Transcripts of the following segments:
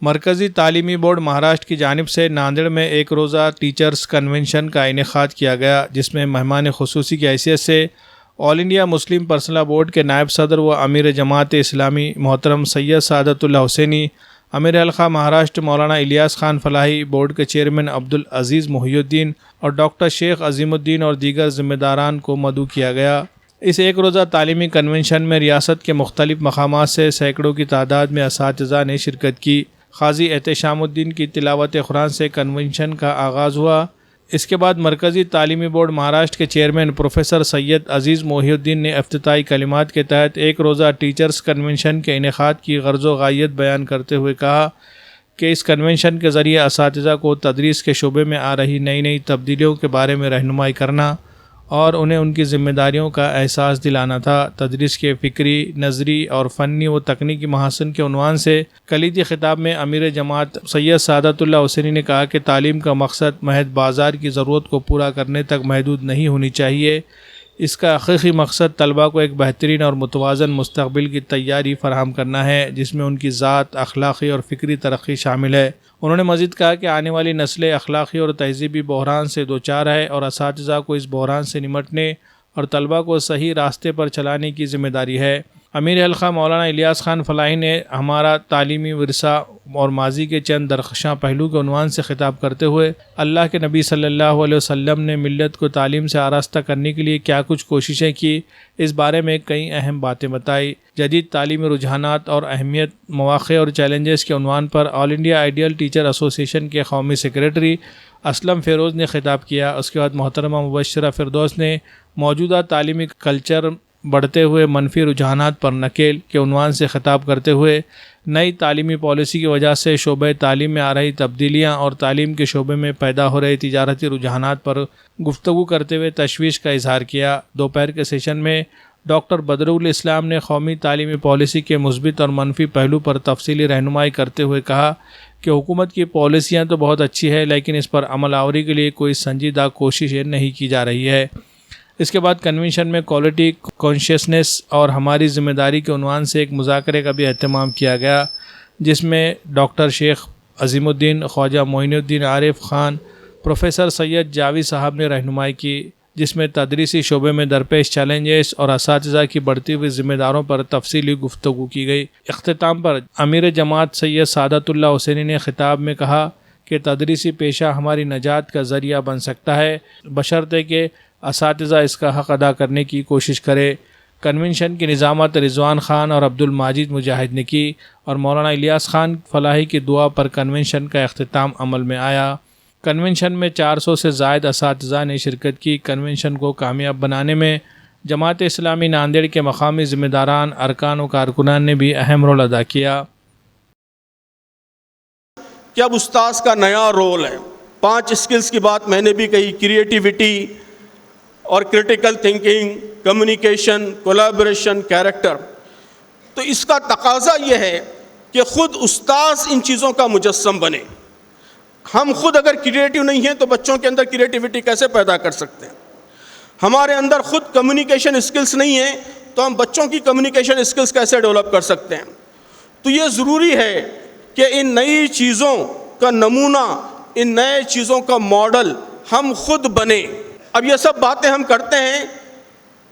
مرکزی تعلیمی بورڈ مہاراشٹر کی جانب سے ناندیڑ میں ایک روزہ ٹیچرز کنونشن کا انعقاد کیا گیا، جس میں مہمان خصوصی کی حیثیت سے all India Muslim personal law board کے نائب صدر و امیر جماعت اسلامی محترم سید سعادت اللہ حسینی، امیر حلقہ مہاراشٹر مولانا الیاس خان فلاحی، بورڈ کے چیئرمین عبدالعزیز محی الدین اور ڈاکٹر شیخ عظیم الدین اور دیگر ذمہ داران کو مدعو کیا گیا۔ اس ایک روزہ تعلیمی کنونشن میں ریاست کے مختلف مقامات سے سینکڑوں کی تعداد میں اساتذہ نے شرکت کی۔ قاضی احتشام الدین کی تلاوت قرآن سے کنونشن کا آغاز ہوا۔ اس کے بعد مرکزی تعلیمی بورڈ مہاراشٹر کے چیئرمین پروفیسر سید عزیز محی الدین نے افتتاحی کلمات کے تحت ایک روزہ ٹیچرز کنونشن کے انعقاد کی غرض و غایت بیان کرتے ہوئے کہا کہ اس کنونشن کے ذریعے اساتذہ کو تدریس کے شعبے میں آ رہی نئی تبدیلیوں کے بارے میں رہنمائی کرنا اور انہیں ان کی ذمہ داریوں کا احساس دلانا تھا۔ تدریس کے فکری، نظری اور فنی و تکنیکی محاسن کے عنوان سے کلیدی خطاب میں امیر جماعت سید سعادت اللہ حسینی نے کہا کہ تعلیم کا مقصد محض بازار کی ضرورت کو پورا کرنے تک محدود نہیں ہونی چاہیے۔ اس کا حقیقی مقصد طلباء کو ایک بہترین اور متوازن مستقبل کی تیاری فراہم کرنا ہے، جس میں ان کی ذات، اخلاقی اور فکری ترقی شامل ہے۔ انہوں نے مزید کہا کہ آنے والی نسلیں اخلاقی اور تہذیبی بحران سے دوچار ہے اور اساتذہ کو اس بحران سے نمٹنے اور طلباء کو صحیح راستے پر چلانے کی ذمہ داری ہے۔ امیر حلقہ مولانا الیاس خان فلاحی نے ہمارا تعلیمی ورثہ اور ماضی کے چند درخشاں پہلو کے عنوان سے خطاب کرتے ہوئے اللہ کے نبی صلی اللہ علیہ وسلم نے ملت کو تعلیم سے آراستہ کرنے کے لیے کیا کچھ کوششیں کی، اس بارے میں کئی اہم باتیں بتائی۔ جدید تعلیمی رجحانات اور اہمیت، مواقع اور چیلنجز کے عنوان پر آل انڈیا آئیڈیل ٹیچر ایسوسی ایشن کے قومی سیکریٹری اسلم فیروز نے خطاب کیا۔ اس کے بعد محترمہ مبشرہ فردوس نے موجودہ تعلیمی کلچر بڑھتے ہوئے منفی رجحانات پر نکیل کے عنوان سے خطاب کرتے ہوئے نئی تعلیمی پالیسی کی وجہ سے شعبہ تعلیم میں آ رہی تبدیلیاں اور تعلیم کے شعبے میں پیدا ہو رہے تجارتی رجحانات پر گفتگو کرتے ہوئے تشویش کا اظہار کیا۔ دوپہر کے سیشن میں ڈاکٹر بدرالاسلام نے قومی تعلیمی پالیسی کے مثبت اور منفی پہلو پر تفصیلی رہنمائی کرتے ہوئے کہا کہ حکومت کی پالیسیاں تو بہت اچھی ہے، لیکن اس پر عمل آوری کے لیے کوئی سنجیدہ کوشش نہیں کی جا رہی ہے۔ اس کے بعد کنونشن میں کوالٹی کانشیسنس اور ہماری ذمہ داری کے عنوان سے ایک مذاکرے کا بھی اہتمام کیا گیا، جس میں ڈاکٹر شیخ عظیم الدین، خواجہ معین الدین عارف خان، پروفیسر سید جاوید صاحب نے رہنمائی کی، جس میں تدریسی شعبے میں درپیش چیلنجز اور اساتذہ کی بڑھتی ہوئی ذمہ داریوں پر تفصیلی گفتگو کی گئی۔ اختتام پر امیر جماعت سید سعادت اللہ حسینی نے خطاب میں کہا کہ تدریسی پیشہ ہماری نجات کا ذریعہ بن سکتا ہے، بشرطے کہ اساتذہ اس کا حق ادا کرنے کی کوشش کرے۔ کنونشن کی نظامت رضوان خان اور عبدالماجد مجاہد نے کی اور مولانا الیاس خان فلاحی کی دعا پر کنونشن کا اختتام عمل میں آیا۔ کنونشن میں 400 سے زائد اساتذہ نے شرکت کی۔ کنونشن کو کامیاب بنانے میں جماعت اسلامی ناندیڑ کے مقامی ذمہ داران، ارکان و کارکنان نے بھی اہم رول ادا کیا۔ کہ اب استاذ کا نیا رول ہے۔ 5 اسکلز کی بات میں نے بھی کہی، کریٹیوٹی اور critical thinking, communication, collaboration, character. تو اس کا تقاضا یہ ہے کہ خود استاذ ان چیزوں کا مجسم بنے۔ ہم خود اگر کریٹیو نہیں ہیں تو بچوں کے اندر کریٹیوٹی کیسے پیدا کر سکتے ہیں؟ ہمارے اندر خود کمیونیکیشن اسکلز نہیں ہیں تو ہم بچوں کی کمیونیکیشن اسکلز کیسے ڈیولپ کر سکتے ہیں؟ تو یہ ضروری ہے کہ ان نئی چیزوں کا نمونہ، ان نئے چیزوں کا ماڈل ہم خود بنیں۔ اب یہ سب باتیں ہم کرتے ہیں،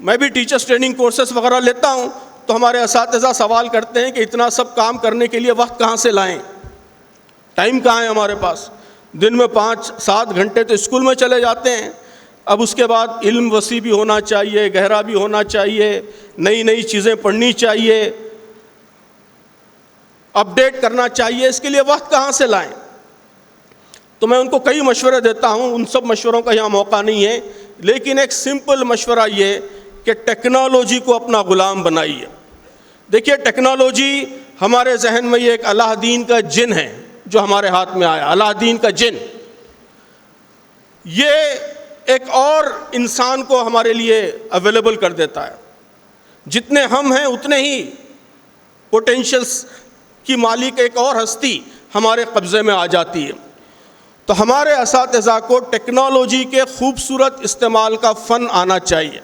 میں بھی ٹیچرز ٹریننگ کورسز وغیرہ لیتا ہوں تو ہمارے اساتذہ سوال کرتے ہیں کہ اتنا سب کام کرنے کے لیے وقت کہاں سے لائیں، ٹائم کہاں ہے ہمارے پاس؟ دن میں 5-7 گھنٹے تو اسکول میں چلے جاتے ہیں۔ اب اس کے بعد علم وسیع بھی ہونا چاہیے، گہرا بھی ہونا چاہیے، نئی چیزیں پڑھنی چاہیے، اپڈیٹ کرنا چاہیے، اس کے لیے وقت کہاں سے لائیں؟ تو میں ان کو کئی مشورے دیتا ہوں، ان سب مشوروں کا یہاں موقع نہیں ہے، لیکن ایک سمپل مشورہ یہ کہ ٹیکنالوجی کو اپنا غلام بنائیے۔ دیکھیے ٹیکنالوجی ہمارے ذہن میں یہ ایک اللہ دین کا جن ہے جو ہمارے ہاتھ میں آیا، اللہ دین کا جن۔ یہ ایک اور انسان کو ہمارے لیے اویلیبل کر دیتا ہے۔ جتنے ہم ہیں اتنے ہی پوٹینشلز کی مالک ایک اور ہستی ہمارے قبضے میں آ جاتی ہے۔ تو ہمارے اساتذہ کو ٹیکنالوجی کے خوبصورت استعمال کا فن آنا چاہیے۔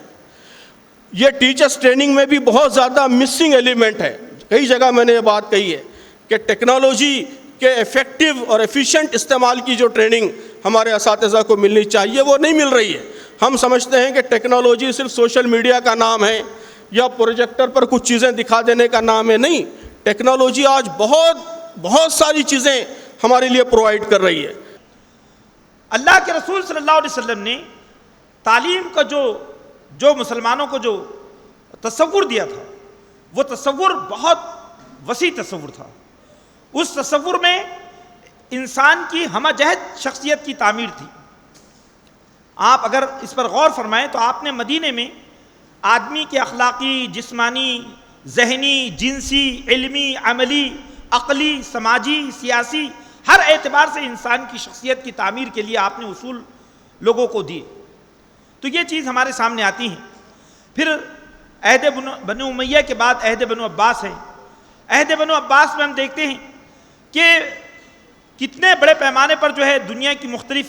یہ ٹیچرز ٹریننگ میں بھی بہت زیادہ مسنگ ایلیمنٹ ہے۔ کئی جگہ میں نے یہ بات کہی ہے کہ ٹیکنالوجی کے ایفیکٹو اور ایفیشینٹ استعمال کی جو ٹریننگ ہمارے اساتذہ کو ملنی چاہیے وہ نہیں مل رہی ہے. ہم سمجھتے ہیں کہ ٹیکنالوجی صرف سوشل میڈیا کا نام ہے یا پروجیکٹر پر کچھ چیزیں دکھا دینے کا نام ہے. نہیں, ٹیکنالوجی آج بہت ساری چیزیں ہمارے لیے پرووائڈ کر رہی ہے. اللہ کے رسول صلی اللہ علیہ وسلم نے تعلیم کا جو مسلمانوں کو جو تصور دیا تھا وہ تصور بہت وسیع تصور تھا. اس تصور میں انسان کی ہمہ جہت شخصیت کی تعمیر تھی. آپ اگر اس پر غور فرمائیں تو آپ نے مدینے میں آدمی کے اخلاقی, جسمانی, ذہنی, جنسی, علمی, عملی, عقلی, سماجی, سیاسی ہر اعتبار سے انسان کی شخصیت کی تعمیر کے لیے آپ نے اصول لوگوں کو دیے. تو یہ چیز ہمارے سامنے آتی ہیں. پھر عہد بنو امیہ کے بعد عہد بنو عباس ہے. عہد بنو عباس میں ہم دیکھتے ہیں کہ کتنے بڑے پیمانے پر جو ہے دنیا کی مختلف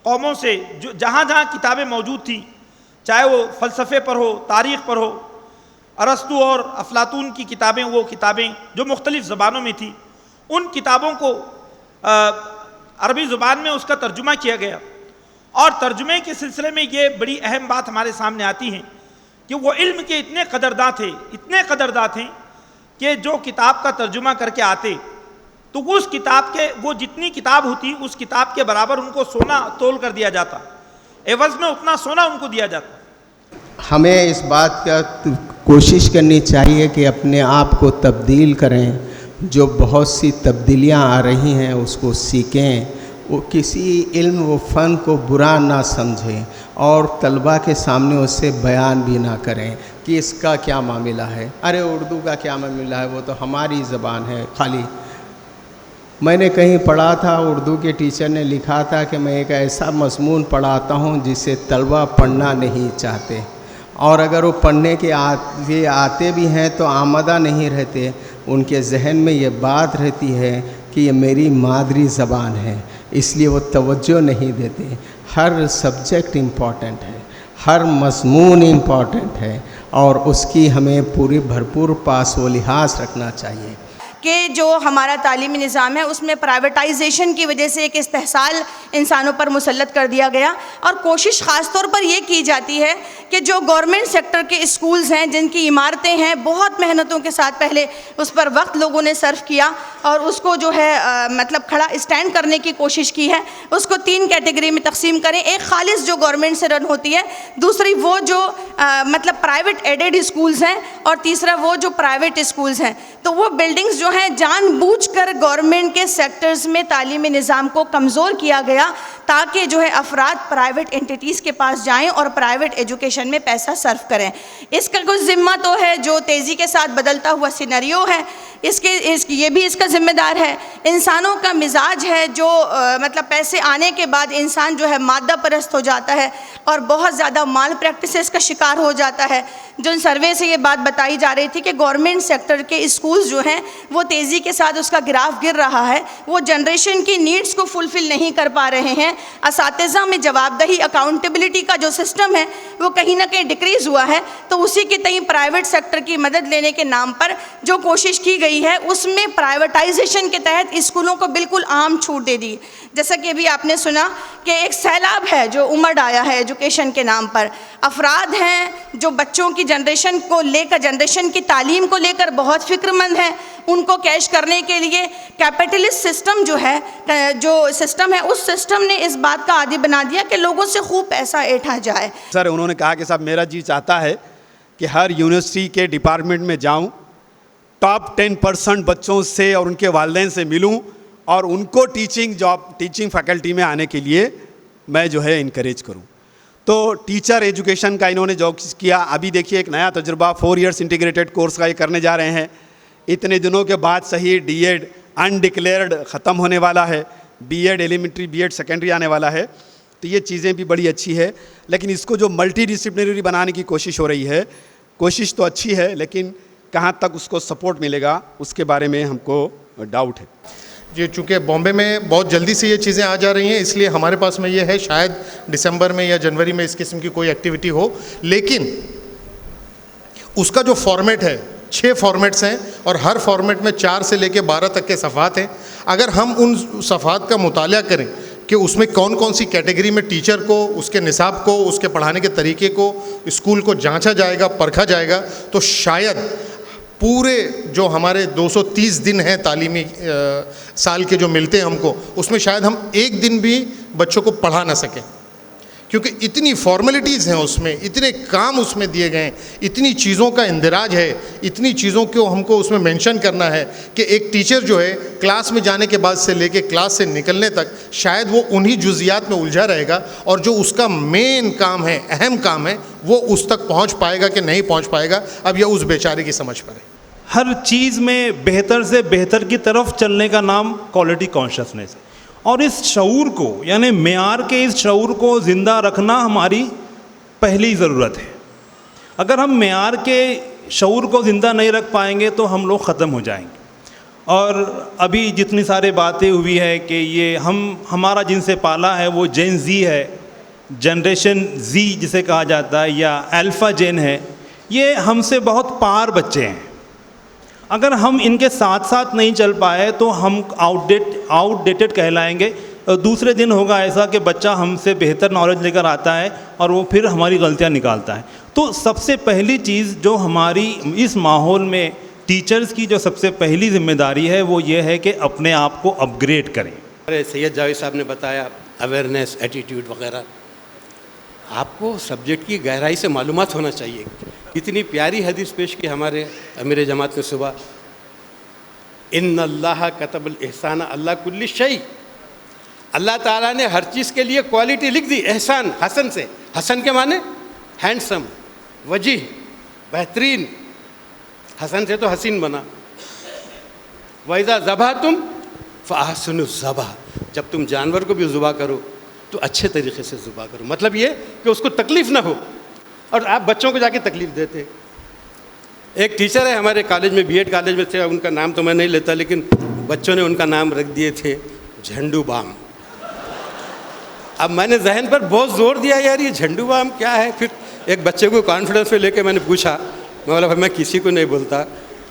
قوموں سے جہاں کتابیں موجود تھیں, چاہے وہ فلسفے پر ہو, تاریخ پر ہو, ارسطو اور افلاطون کی کتابیں, وہ کتابیں جو مختلف زبانوں میں تھیں, ان کتابوں کو عربی زبان میں اس کا ترجمہ کیا گیا. اور ترجمے کے سلسلے میں یہ بڑی اہم بات ہمارے سامنے آتی ہے کہ وہ علم کے اتنے قدرداں تھے کہ جو کتاب کا ترجمہ کر کے آتے تو اس کتاب کے وہ جتنی کتاب ہوتی اس کتاب کے برابر ان کو سونا تول کر دیا جاتا, عوض میں اتنا سونا ان کو دیا جاتا. ہمیں اس بات کا کوشش کرنی چاہیے کہ اپنے آپ کو تبدیل کریں. جو بہت سی تبدیلیاں آ رہی ہیں اس کو سیکھیں. وہ کسی علم و فن کو برا نہ سمجھیں اور طلباء کے سامنے اس سے بیان بھی نہ کریں کہ اس کا کیا معاملہ ہے, ارے اردو کا کیا معاملہ ہے, وہ تو ہماری زبان ہے خالی. میں نے کہیں پڑھا تھا, اردو کے ٹیچر نے لکھا تھا کہ میں ایک ایسا مضمون پڑھاتا ہوں جسے طلباء پڑھنا نہیں چاہتے, اور اگر وہ پڑھنے کے آتے بھی ہیں تو آمادہ نہیں رہتے. ان کے ذہن میں یہ بات رہتی ہے کہ یہ میری مادری زبان ہے, اس لیے وہ توجہ نہیں دیتے. ہر سبجیکٹ امپورٹنٹ ہے, ہر مضمون امپورٹنٹ ہے, اور اس کی ہمیں پوری بھرپور پاس و لحاظ رکھنا چاہیے. کہ جو ہمارا تعلیمی نظام ہے اس میں پرائیویٹائزیشن کی وجہ سے ایک استحصال انسانوں پر مسلط کر دیا گیا, اور کوشش خاص طور پر یہ کی جاتی ہے کہ جو گورنمنٹ سیکٹر کے اسکولز ہیں, جن کی عمارتیں ہیں, بہت محنتوں کے ساتھ پہلے اس پر وقت لوگوں نے صرف کیا اور اس کو جو ہے مطلب کھڑا اسٹینڈ کرنے کی کوشش کی ہے. اس کو 3 کیٹیگری میں تقسیم کریں. ایک خالص جو گورنمنٹ سے رن ہوتی ہے, دوسری وہ جو مطلب پرائیویٹ ایڈیڈ اسکولز ہیں, اور تیسرا وہ جو پرائیویٹ اسکولز ہیں. تو وہ بلڈنگز جو ہیں جان بوجھ کر گورنمنٹ کے سیکٹرز میں تعلیمی نظام کو کمزور کیا گیا تاکہ جو ہے افراد پرائیویٹ انٹیٹیز کے پاس جائیں اور پرائیویٹ ایجوکیشن میں پیسہ صرف کریں. اس کا کچھ ذمہ تو ہے جو تیزی کے ساتھ بدلتا ہوا سینریو ہے, یہ بھی اس کا ذمہ دار ہے. انسانوں کا مزاج ہے جو مطلب پیسے آنے کے بعد انسان جو ہے مادہ پرست ہو جاتا ہے اور بہت زیادہ مال پریکٹسز کا شکار ہو جاتا ہے. جو سروے سے یہ بات بتائی جا رہی تھی کہ گورنمنٹ سیکٹر کے اسکولز جو ہیں وہ تیزی کے ساتھ اس کا گراف گر رہا ہے, وہ جنریشن کی نیڈز کو فلفل نہیں کر پا رہے ہیں. اساتذہ میں جواب دہی, اکاؤنٹیبلٹی کا جو سسٹم ہے وہ کہیں نہ کہیں ڈکریز ہوا ہے. تو اسی کے تئیں پرائیویٹ سیکٹر کی مدد لینے کے نام پر جو کوشش کی گئی ہے اس میں پرائیویٹائزیشن کے تحت اسکولوں کو بالکل عام چھوٹ دے دی. جیسا کہ ابھی آپ نے سنا کہ ایک سیلاب ہے جو امڑ آیا ہے ایجوکیشن کے نام پر. افراد ہیں جو بچوں کی جنریشن کو لے کر, جنریشن کی تعلیم کو لے کر بہت فکر مند ہیں. ان کو کیش کرنے کے لیے کیپٹلسٹ سسٹم جو ہے, جو سسٹم ہے, اس سسٹم نے اس بات کا عادی بنا دیا کہ لوگوں سے خوب پیسہ ایٹھا جائے. سر انہوں نے کہا کہ صاحب میرا جی چاہتا ہے کہ ہر یونیورسٹی کے ڈپارٹمنٹ میں جاؤں, ٹاپ 10% بچوں سے اور ان کے والدین سے ملوں اور ان کو ٹیچنگ فیکلٹی میں آنے کے لیے میں جو ہے انکریج کروں. تو ٹیچر ایجوکیشن کا انہوں نے جو کیا, ابھی دیکھیے ایک نیا تجربہ 4 ایئرس انٹیگریٹڈ کورس کا یہ کرنے جا رہے ہیں. اتنے دنوں کے بعد صحیح ڈی ایڈ انڈکلیئرڈ ختم ہونے والا ہے, B Ed elementary, B Ed secondary آنے والا ہے. تو یہ چیزیں بھی بڑی اچھی ہے, لیکن اس کو جو ملٹی ڈسپلنری بنانے کی کوشش ہو رہی ہے, کوشش تو اچھی ہے لیکن کہاں تک اس کو سپورٹ ملے گا اس کے بارے میں ہم کو ڈاؤٹ ہے. جی, چونکہ بامبے میں بہت جلدی سے یہ چیزیں آ جا رہی ہیں, اس لیے ہمارے پاس میں یہ ہے شاید دسمبر میں یا جنوری میں اس قسم کی کوئی ایکٹیویٹی ہو, لیکن اس کا جو فارمیٹ ہے 6 فارمیٹس ہیں اور ہر فارمیٹ میں 4 سے لے کے 12 تک کے صفحات ہیں. اگر ہم ان صفحات کا مطالعہ کریں کہ اس میں کون کون سی کیٹیگری میں ٹیچر کو، اس کے نصاب کو، اس کے پڑھانے کے طریقے کو اسکول کو جانچا جائے گا، پرکھا جائے گا، تو شاید پورے جو ہمارے 230 دن ہیں تعلیمی سال کے جو ملتے ہیں ہم کو، اس میں شاید ہم ایک دن بھی بچوں کو پڑھا نہ سکیں، کیونکہ اتنی فارمیلٹیز ہیں اس میں، اتنے کام اس میں دیے گئے ہیں، اتنی چیزوں کا اندراج ہے، اتنی چیزوں کو ہم کو اس میں مینشن کرنا ہے کہ ایک ٹیچر جو ہے کلاس میں جانے کے بعد سے لے کے کلاس سے نکلنے تک شاید وہ انہی جزیات میں الجھا رہے گا، اور جو اس کا مین کام ہے، اہم کام ہے، وہ اس تک پہنچ پائے گا کہ نہیں پہنچ پائے گا، اب یہ اس بیچارے کی سمجھ پر ہے. ہر چیز میں بہتر سے بہتر کی طرف چلنے کا نام کوالٹی کانشسنس ہے، اور اس شعور کو، یعنی معیار کے اس شعور کو زندہ رکھنا ہماری پہلی ضرورت ہے. اگر ہم معیار کے شعور کو زندہ نہیں رکھ پائیں گے تو ہم لوگ ختم ہو جائیں گے. اور ابھی جتنی سارے باتیں ہوئی ہے کہ یہ ہمارا جن سے پالا ہے وہ جین زی ہے، جنریشن زی جسے کہا جاتا ہے، یا الفا جین ہے، یہ ہم سے بہت پار بچے ہیں. اگر ہم ان کے ساتھ ساتھ نہیں چل پائے تو ہم آؤٹ ڈیٹڈ کہلائیں گے. دوسرے دن ہوگا ایسا کہ بچہ ہم سے بہتر نالج لے کر آتا ہے اور وہ پھر ہماری غلطیاں نکالتا ہے. تو سب سے پہلی چیز جو ہماری اس ماحول میں ٹیچرز کی جو سب سے پہلی ذمہ داری ہے وہ یہ ہے کہ اپنے آپ کو اپ گریڈ کریں. سید جاوید صاحب نے بتایا اویئرنیس، ایٹیٹیوڈ وغیرہ. آپ کو سبجیکٹ کی گہرائی سے معلومات ہونا چاہیے. کتنی پیاری حدیث پیش کی ہمارے امیر جماعت نے صبح، ان اللہ کتب الاحسان اللہ کل شیء. اللہ تعالیٰ نے ہر چیز کے لیے کوالٹی لکھ دی. احسان حسن سے، حسن کے معنی ہینڈسم، وجیح، بہترین. حسن سے تو حسین بنا. وَإِذَا ذَبَحْتُمْ فَأَحْسِنُوا الذَّبْحَ. جب تم جانور کو بھی ذبح کرو تو اچھے طریقے سے ذبح کرو. مطلب یہ کہ اس کو تکلیف نہ ہو، اور آپ بچوں کو جا کے تکلیف دیتے. ایک ٹیچر ہے ہمارے کالج میں، بی ایڈ کالج میں تھے، ان کا نام تو میں نہیں لیتا، لیکن بچوں نے ان کا نام رکھ دیے تھے جھنڈو بام. اب میں نے ذہن پر بہت زور دیا، یار یہ جھنڈو بام کیا ہے. پھر ایک بچے کو کانفیڈنس میں لے کے میں نے پوچھا، میں بولا بھائی میں کسی کو نہیں بولتا،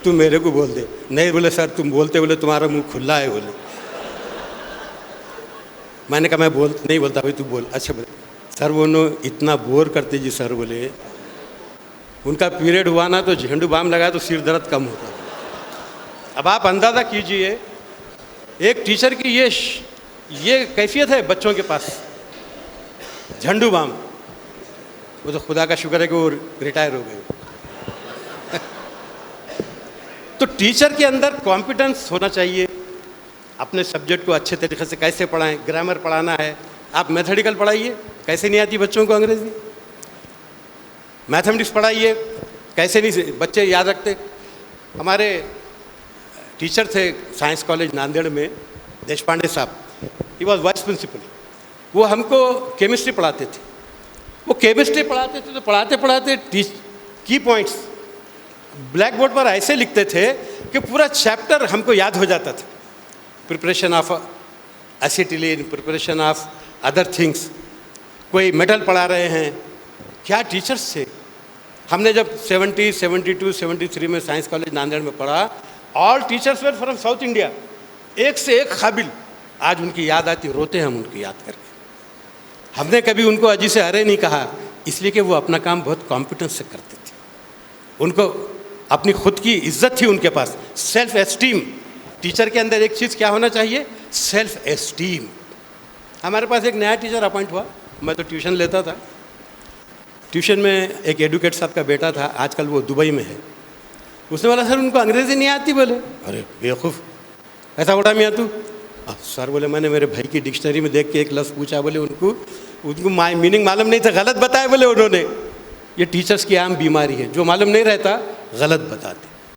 تو میرے کو بول دے. نہیں بولے سر تم بولتے، بولے تمہارا منہ کھلا ہے. بولے میں نے کہا میں نہیں بولتا بھائی تو بول. اچھا بولے سر وہ اتنا بور کرتے جی سر. بولے ان کا پیریڈ ہوا نا تو جھنڈو بام لگایا تو سر درد کم ہوتا. اب آپ اندازہ کیجئے ایک ٹیچر کی یہ کیفیت ہے بچوں کے پاس. جھنڈو بام. وہ تو خدا کا شکر ہے کہ وہ ریٹائر ہو گئے. تو ٹیچر کے اندر کمپیٹنس ہونا چاہیے. اپنے سبجیکٹ کو اچھے طریقے سے کیسے پڑھائیں. گرامر پڑھانا ہے، آپ میتھڈیکل پڑھائیے. کیسے نہیں آتی بچوں کو انگریزی. میتھمیٹکس پڑھائیے. کیسے نہیں بچے یاد رکھتے. ہمارے ٹیچر تھے سائنس کالج ناندیڑ میں، دیش پانڈے صاحب، ہی واز وائس پرنسپل. وہ ہم کو کیمسٹری پڑھاتے تھے. وہ کیمسٹری پڑھاتے تھے تو پڑھاتے کی پوائنٹس بلیک بورڈ پر ایسے لکھتے تھے کہ پورا چیپٹر ہم کو یاد ہو جاتا تھا. Preparation of acetylene, preparation of other things. کوئی میٹل پڑھا رہے ہیں. کیا ٹیچرس تھے. ہم نے جب 70، 72، 73 میں سائنس کالج ناندیڑ میں پڑھا، all teachers were from south India. ایک سے ایک قابل. آج ان کی یاد آتی، روتے ہیں ہم ان کی یاد کر کے. ہم نے کبھی ان کو اجی سے ارے نہیں کہا، اس لیے کہ وہ اپنا کام بہت کانفیڈنس سے کرتے تھے. ان کو اپنی خود کی عزت تھی ان کے پاس. Self esteem. ٹیچر کے اندر ایک چیز کیا ہونا چاہیے؟ Self esteem. ہمارے پاس ایک نیا ٹیچر اپوائنٹ ہوا. میں تو ٹیوشن لیتا تھا. ٹیوشن میں ایک ایڈوکیٹ صاحب کا بیٹا تھا، آج کل وہ دبئی میں ہے. اس نے بولا سر ان کو انگریزی نہیں آتی. بولے ارے بیوقوف ایسا بولا میاں تو. سر بولے میں نے میرے بھائی کی ڈکشنری میں دیکھ کے ایک لفظ پوچھا. بولے ان کو میننگ معلوم نہیں تھا، غلط بتایا. بولے انہوں نے. یہ ٹیچرس کی عام بیماری ہے، جو معلوم نہیں رہتا غلط بتاتے.